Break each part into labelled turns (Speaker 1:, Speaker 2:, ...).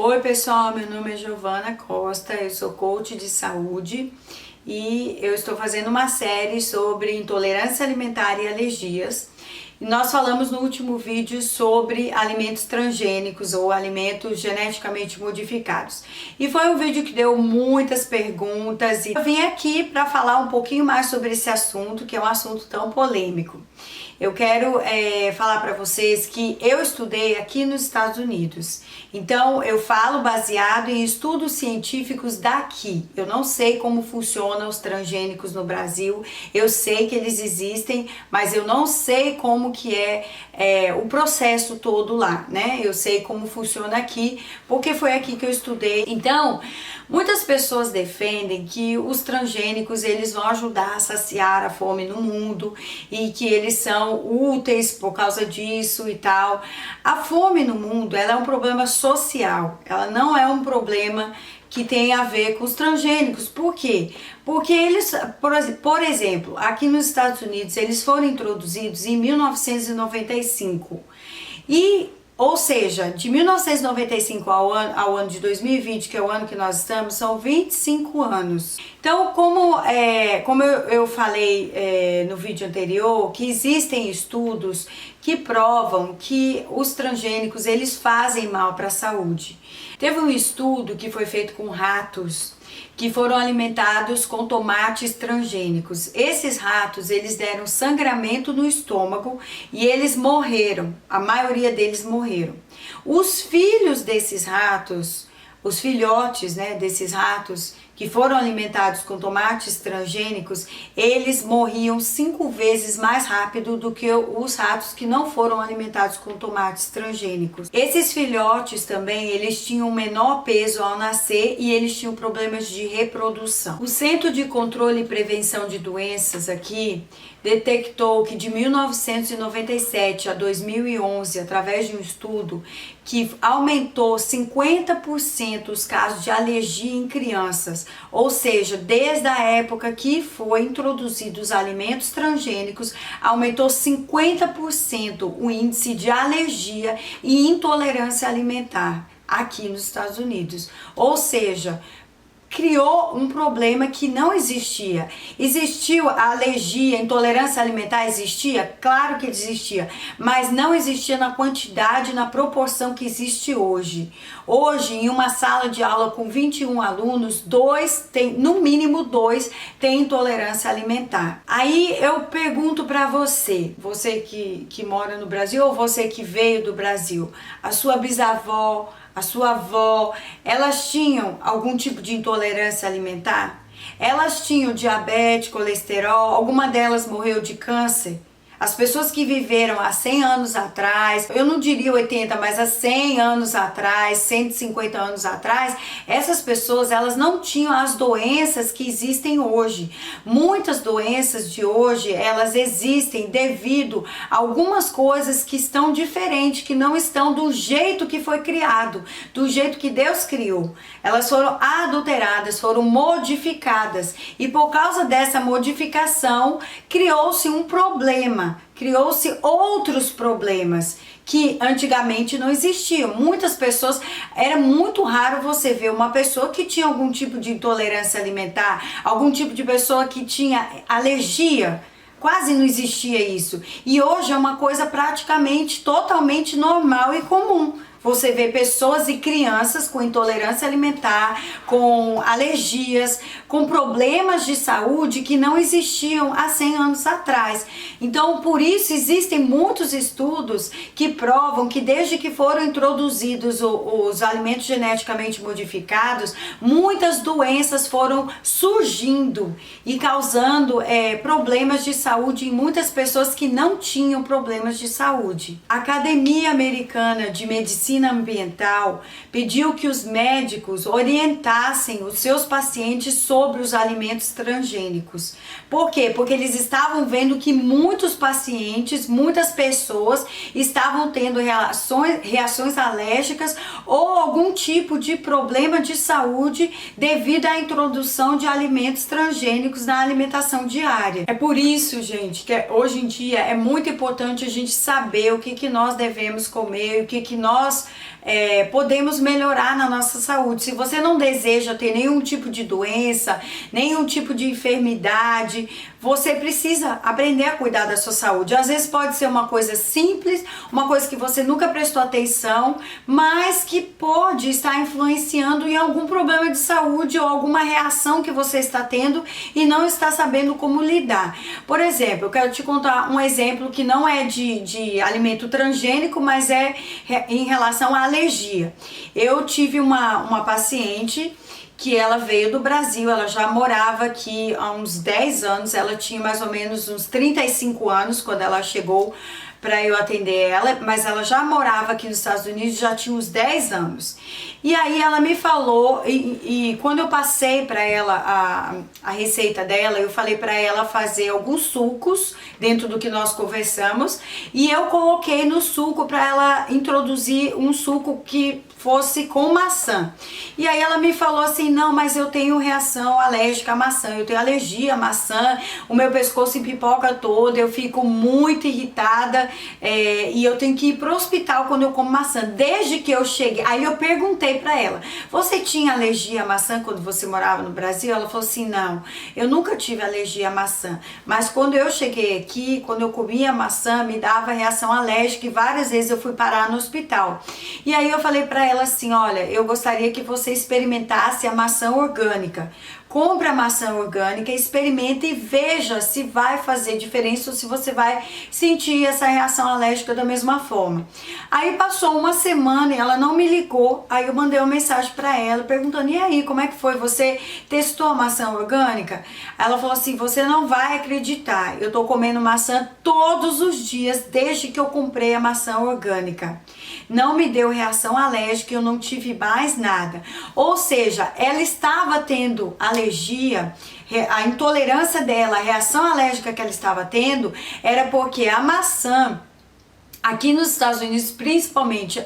Speaker 1: Oi pessoal, meu nome é Giovana Costa, eu sou coach de saúde e eu estou fazendo uma série sobre intolerância alimentar e alergias. E nós falamos no último vídeo sobre alimentos transgênicos ou alimentos geneticamente modificados. E foi um vídeo que deu muitas perguntas e eu vim aqui para falar um pouquinho mais sobre esse assunto, que é um assunto tão polêmico. Eu quero falar para vocês que eu estudei aqui nos Estados Unidos, então eu falo baseado em estudos científicos daqui. Eu não sei como funcionam os transgênicos no Brasil, eu sei que eles existem, mas eu não sei como que é o processo todo lá, né? Eu sei como funciona aqui, porque foi aqui que eu estudei. Então, muitas pessoas defendem que os transgênicos eles vão ajudar a saciar a fome no mundo e que eles são úteis por causa disso e tal. A fome no mundo, ela é um problema social, ela não é um problema que tem a ver com os transgênicos. Por quê? Porque eles, por exemplo, aqui nos Estados Unidos, eles foram introduzidos em 1995 ou seja, de 1995 ao ano de 2020, que é o ano que nós estamos, são 25 anos. Então, como eu falei no vídeo anterior, que existem estudos que provam que os transgênicos eles fazem mal para a saúde. Teve um estudo que foi feito com ratos que foram alimentados com tomates transgênicos. Esses ratos, eles deram sangramento no estômago e eles morreram. A maioria deles morreram. Os filhos desses ratos, os filhotes, desses ratos que foram alimentados com tomates transgênicos, eles morriam 5 vezes mais rápido do que os ratos que não foram alimentados com tomates transgênicos. Esses filhotes também, eles tinham menor peso ao nascer e eles tinham problemas de reprodução. O Centro de Controle e Prevenção de Doenças aqui detectou que de 1997 a 2011, através de um estudo, que aumentou 50% os casos de alergia em crianças, ou seja, desde a época que foi introduzidos os alimentos transgênicos, aumentou 50% o índice de alergia e intolerância alimentar aqui nos Estados Unidos. Ou seja, criou um problema que não existia. Existiu a alergia, a intolerância alimentar? Existia? Claro que existia, mas não existia na quantidade, na proporção que existe hoje. Hoje, em uma sala de aula com 21 alunos, no mínimo dois têm intolerância alimentar. Aí eu pergunto para você que mora no Brasil ou você que veio do Brasil, a sua bisavó, a sua avó, elas tinham algum tipo de intolerância alimentar? Elas tinham diabetes, colesterol, alguma delas morreu de câncer? As pessoas que viveram há 100 anos atrás, eu não diria 80, mas há 100 anos atrás, 150 anos atrás, essas pessoas elas não tinham as doenças que existem hoje. Muitas doenças de hoje, elas existem devido a algumas coisas que estão diferentes, que não estão do jeito que foi criado, do jeito que Deus criou. Elas foram adulteradas, foram modificadas e por causa dessa modificação, criou-se um problema. Criou-se outros problemas que antigamente não existiam. Muitas pessoas, era muito raro você ver uma pessoa que tinha algum tipo de intolerância alimentar, algum tipo de pessoa que tinha alergia. Quase não existia isso. E hoje é uma coisa praticamente totalmente normal e comum. Você vê pessoas e crianças com intolerância alimentar, com alergias, com problemas de saúde que não existiam há 100 anos atrás. Então, por isso, existem muitos estudos que provam que desde que foram introduzidos os alimentos geneticamente modificados, muitas doenças foram surgindo e causando problemas de saúde em muitas pessoas que não tinham problemas de saúde. A Academia Americana de Medicina Ambiental pediu que os médicos orientassem os seus pacientes sobre os alimentos transgênicos. Por quê? Porque eles estavam vendo que muitos pacientes, muitas pessoas estavam tendo reações alérgicas ou algum tipo de problema de saúde devido à introdução de alimentos transgênicos na alimentação diária. É por isso, gente, que hoje em dia é muito importante a gente saber o que nós devemos comer, o que nós nós podemos melhorar na nossa saúde. Se você não deseja ter nenhum tipo de doença, nenhum tipo de enfermidade, você precisa aprender a cuidar da sua saúde. Às vezes pode ser uma coisa simples, uma coisa que você nunca prestou atenção, mas que pode estar influenciando em algum problema de saúde ou alguma reação que você está tendo e não está sabendo como lidar. Por exemplo, eu quero te contar um exemplo que não é de alimento transgênico, mas é em relação à alergia. Eu tive uma paciente que ela veio do Brasil, ela já morava aqui há uns 10 anos, ela tinha mais ou menos uns 35 anos quando ela chegou para eu atender ela, mas ela já morava aqui nos Estados Unidos, já tinha uns 10 anos. E aí ela me falou, e quando eu passei para ela a receita dela, eu falei para ela fazer alguns sucos dentro do que nós conversamos, e eu coloquei no suco para ela introduzir um suco que fosse com maçã. E aí ela me falou assim, não, mas eu tenho reação alérgica à maçã, eu tenho alergia à maçã, o meu pescoço se pipoca todo, eu fico muito irritada, e eu tenho que ir pro hospital quando eu como maçã. Desde que eu cheguei, aí eu perguntei pra ela, você tinha alergia à maçã quando você morava no Brasil? Ela falou assim, não, eu nunca tive alergia à maçã, mas quando eu cheguei aqui, quando eu comia maçã, me dava reação alérgica e várias vezes eu fui parar no hospital. E aí eu falei pra ela assim, olha, eu gostaria que você experimentasse a maçã orgânica. Compre a maçã orgânica, experimenta e veja se vai fazer diferença ou se você vai sentir essa reação alérgica da mesma forma. Aí passou uma semana e ela não me ligou, aí eu mandei uma mensagem para ela perguntando, e aí, como é que foi? Você testou a maçã orgânica? Ela falou assim, você não vai acreditar, eu tô comendo maçã todos os dias desde que eu comprei a maçã orgânica. Não me deu reação alérgica, eu não tive mais nada. Ou seja, ela estava tendo alergia, a intolerância dela, a reação alérgica que ela estava tendo, era porque a maçã, aqui nos Estados Unidos, principalmente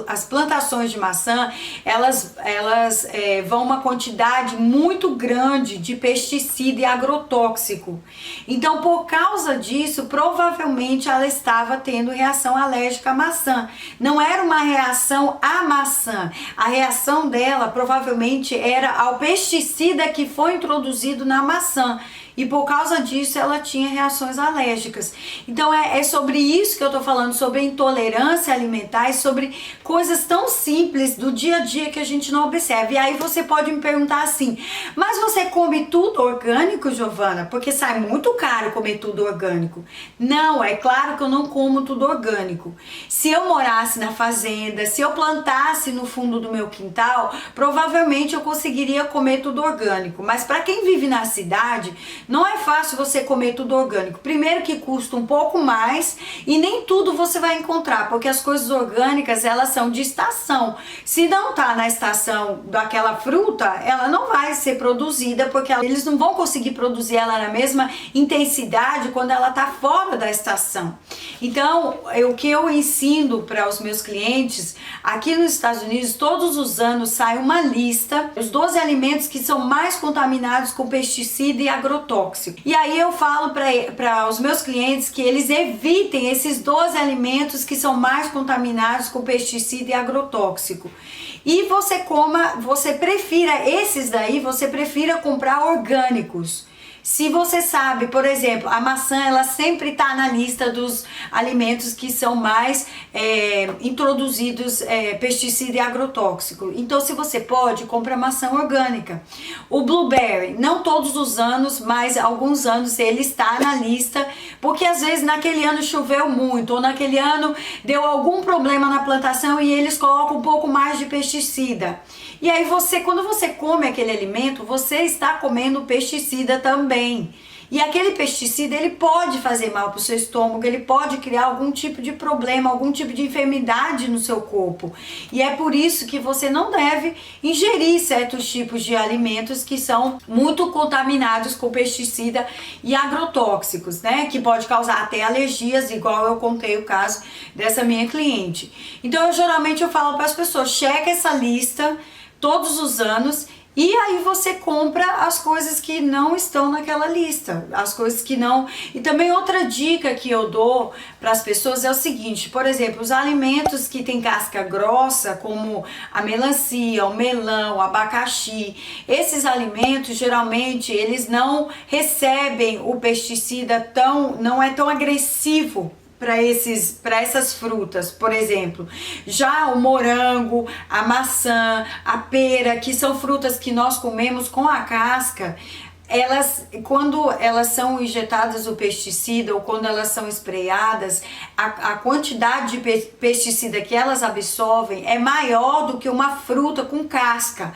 Speaker 1: as plantações de maçã, elas vão uma quantidade muito grande de pesticida e agrotóxico. Então, por causa disso, provavelmente ela estava tendo reação alérgica à maçã. Não era uma reação à maçã. A reação dela provavelmente era ao pesticida que foi introduzido na maçã. E por causa disso ela tinha reações alérgicas. Então é sobre isso que eu tô falando, sobre intolerância alimentar e sobre coisas tão simples do dia a dia que a gente não observa. E aí você pode me perguntar assim, mas você come tudo orgânico, Giovana? Porque sai muito caro comer tudo orgânico. Não, é claro que eu não como tudo orgânico. Se eu morasse na fazenda, se eu plantasse no fundo do meu quintal, provavelmente eu conseguiria comer tudo orgânico. Mas para quem vive na cidade, não é fácil você comer tudo orgânico. Primeiro que custa um pouco mais e nem tudo você vai encontrar, porque as coisas orgânicas, elas são de estação. Se não tá na estação daquela fruta, ela não vai ser produzida, porque eles não vão conseguir produzir ela na mesma intensidade quando ela tá fora da estação. Então, o que eu ensino para os meus clientes, aqui nos Estados Unidos, todos os anos sai uma lista, os 12 alimentos que são mais contaminados com pesticida e agrotóxico. E aí eu falo para os meus clientes que eles evitem esses 12 alimentos que são mais contaminados com pesticida e agrotóxico. E você prefira esses daí, você prefira comprar orgânicos. Se você sabe, por exemplo, a maçã, ela sempre está na lista dos alimentos que são mais introduzidos pesticida e agrotóxico. Então, se você pode, compra maçã orgânica. O blueberry, não todos os anos, mas alguns anos ele está na lista, porque às vezes naquele ano choveu muito, ou naquele ano deu algum problema na plantação e eles colocam um pouco mais de pesticida. E aí quando você come aquele alimento, você está comendo pesticida também. E aquele pesticida, ele pode fazer mal para o seu estômago, ele pode criar algum tipo de problema, algum tipo de enfermidade no seu corpo. E é por isso que você não deve ingerir certos tipos de alimentos que são muito contaminados com pesticida e agrotóxicos, né? Que pode causar até alergias, igual eu contei o caso dessa minha cliente. Então, geralmente eu falo para as pessoas, checa essa lista todos os anos E aí você compra as coisas que não estão naquela lista, as coisas que não... E também outra dica que eu dou para as pessoas é o seguinte, por exemplo, os alimentos que tem casca grossa, como a melancia, o melão, o abacaxi, esses alimentos geralmente eles não recebem o pesticida não é tão agressivo para essas frutas, por exemplo. Já o morango, a maçã, a pera, que são frutas que nós comemos com a casca, quando elas são injetadas o pesticida ou quando elas são espreadas, a quantidade de pesticida que elas absorvem é maior do que uma fruta com casca,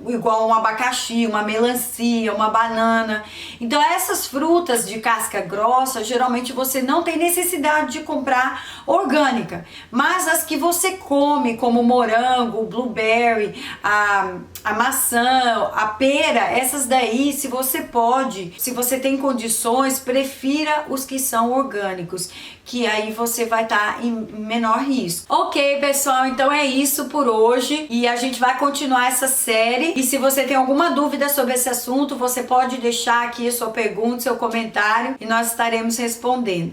Speaker 1: igual um abacaxi, uma melancia, uma banana. Então essas frutas de casca grossa, geralmente você não tem necessidade de comprar orgânica, mas as que você come, como morango, blueberry, a maçã, a pera, essas daí, se você pode, se você tem condições, prefira os que são orgânicos, que aí você vai estar em menor risco. Ok, pessoal, então é isso por hoje e a gente vai continuar essa série. E se você tem alguma dúvida sobre esse assunto, você pode deixar aqui a sua pergunta, seu comentário e nós estaremos respondendo.